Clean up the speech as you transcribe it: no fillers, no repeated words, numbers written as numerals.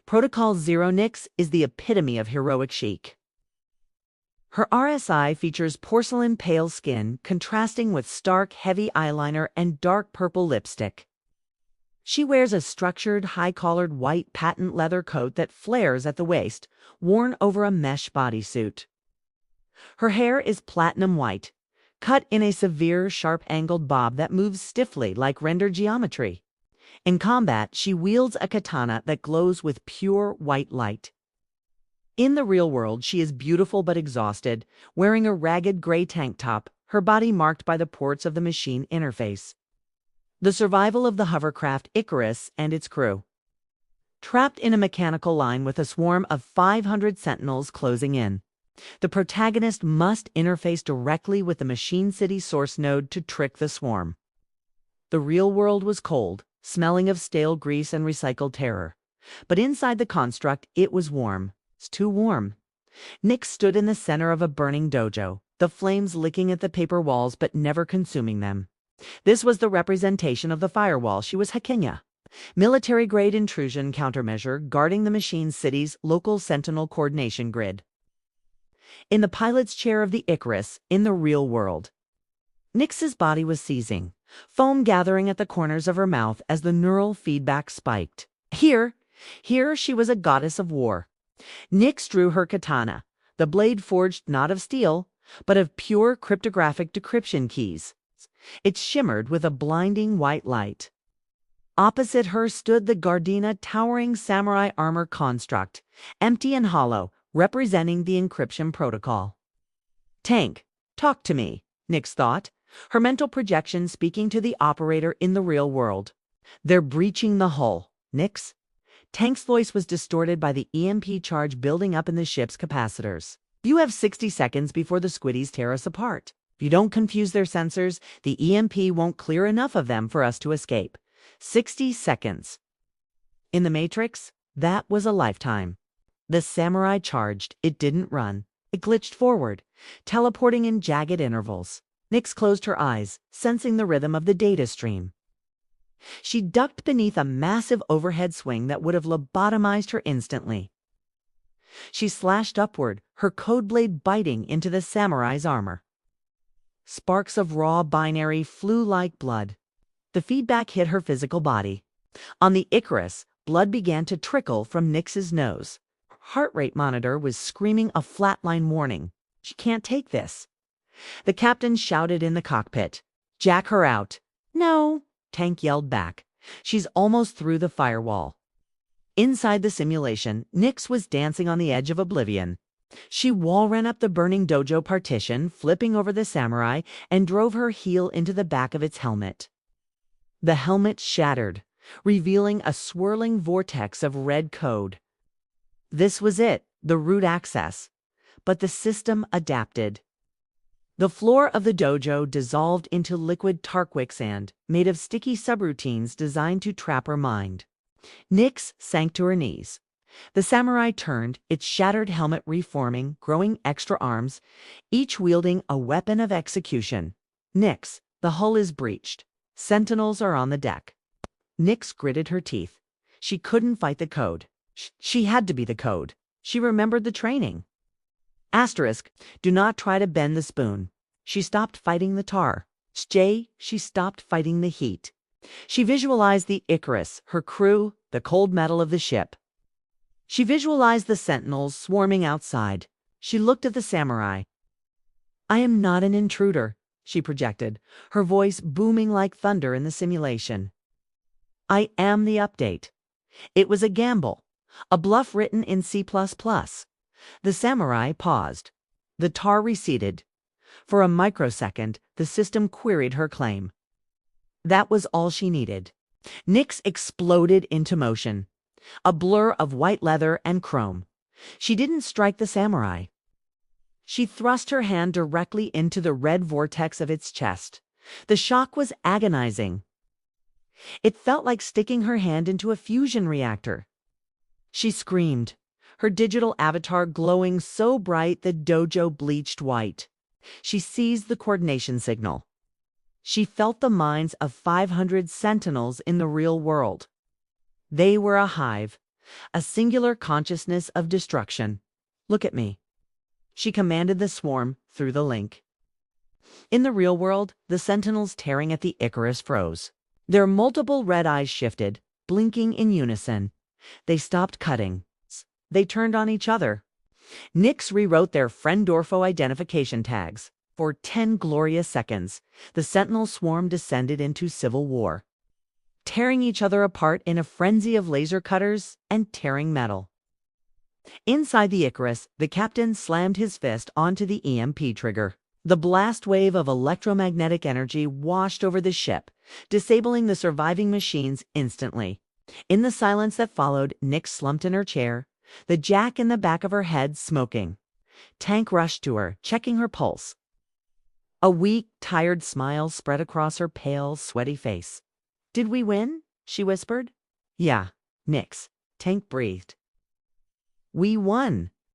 Protocol Zero Nyx is the epitome of heroic chic. Her RSI features porcelain pale skin contrasting with stark, heavy eyeliner and dark purple lipstick. She wears a structured, high-collared white patent leather coat that flares at the waist, worn over a mesh bodysuit. Her hair is platinum white, cut in a severe, sharp-angled bob that moves stiffly like rendered geometry. In combat, she wields a katana that glows with pure white light. In the real world, she is beautiful but exhausted, wearing a ragged gray tank top, her body marked by the ports of the machine interface. The survival of the hovercraft Icarus and its crew. Trapped in a mechanical line with a swarm of 500 sentinels closing in, the protagonist must interface directly with the Machine City source node to trick the swarm. The real world was cold, smelling of stale grease and recycled terror. But inside the construct, it was warm. It's too warm. Nyx stood in the center of a burning dojo, the flames licking at the paper walls but never consuming them. This was the representation of the firewall she was hacking. Military-grade intrusion countermeasure guarding the Machine City's local sentinel coordination grid. In the pilot's chair of the Icarus, in the real world, Nyx's body was seizing, foam gathering at the corners of her mouth as the neural feedback spiked. Here she was a goddess of war. Nyx drew her katana, the blade forged not of steel, but of pure cryptographic decryption keys. It shimmered with a blinding white light. Opposite her stood the Gardena towering samurai armor construct, empty and hollow, representing the encryption protocol. Tank, talk to me, Nyx thought, her mental projection speaking to the operator in the real world. They're breaching the hull, Nyx. Tank's voice was distorted by the EMP charge building up in the ship's capacitors. You have 60 seconds before the squiddies tear us apart. If you don't confuse their sensors, the EMP won't clear enough of them for us to escape. 60 seconds. In the Matrix, that was a lifetime. The samurai charged. It didn't run. It glitched forward, teleporting in jagged intervals. Nyx closed her eyes, sensing the rhythm of the data stream. She ducked beneath a massive overhead swing that would have lobotomized her instantly. She slashed upward, her code blade biting into the samurai's armor. Sparks of raw binary flew like blood. The feedback hit her physical body. On the Icarus, blood began to trickle from Nyx's nose. Her heart rate monitor was screaming a flatline warning. She can't take this. The captain shouted in the cockpit. Jack her out. No, Tank yelled back. She's almost through the firewall. Inside the simulation, Nyx was dancing on the edge of oblivion. She wall ran up the burning dojo partition, flipping over the samurai, and drove her heel into the back of its helmet. The helmet shattered, revealing a swirling vortex of red code. This was it, the root access. But the system adapted. The floor of the dojo dissolved into liquid tarquicksand, made of sticky subroutines designed to trap her mind. Nyx sank to her knees. The samurai turned, its shattered helmet reforming, growing extra arms, each wielding a weapon of execution. Nyx, the hull is breached. Sentinels are on the deck. Nyx gritted her teeth. She couldn't fight the code. She had to be the code. She remembered the training. Asterisk, do not try to bend the spoon. She stopped fighting the tar. She stopped fighting the heat. She visualized the Icarus, her crew, the cold metal of the ship. She visualized the sentinels swarming outside. She looked at the samurai. I am not an intruder, she projected, her voice booming like thunder in the simulation. I am the update. It was a gamble, a bluff written in C++. The samurai paused. The tar receded. For a microsecond, the system queried her claim. That was all she needed. Nyx exploded into motion, a blur of white leather and chrome. She didn't strike the samurai. She thrust her hand directly into the red vortex of its chest. The shock was agonizing. It felt like sticking her hand into a fusion reactor. She screamed, her digital avatar glowing so bright the dojo bleached white. She seized the coordination signal. She felt the minds of 500 sentinels in the real world. They were a hive, a singular consciousness of destruction. Look at me. She commanded the swarm through the link. In the real world, the sentinels tearing at the Icarus froze. Their multiple red eyes shifted, blinking in unison. They stopped cutting. They turned on each other. Nyx rewrote their Friendorpho identification tags. For 10 glorious seconds, the sentinel swarm descended into civil war, tearing each other apart in a frenzy of laser cutters and tearing metal. Inside the Icarus, the captain slammed his fist onto the EMP trigger. The blast wave of electromagnetic energy washed over the ship, disabling the surviving machines instantly. In the silence that followed, Nyx slumped in her chair, the jack in the back of her head smoking. Tank rushed to her, checking her pulse. A weak, tired smile spread across her pale, sweaty face. "Did we win?" she whispered. "Yeah, Nyx," Tank breathed. "We won,"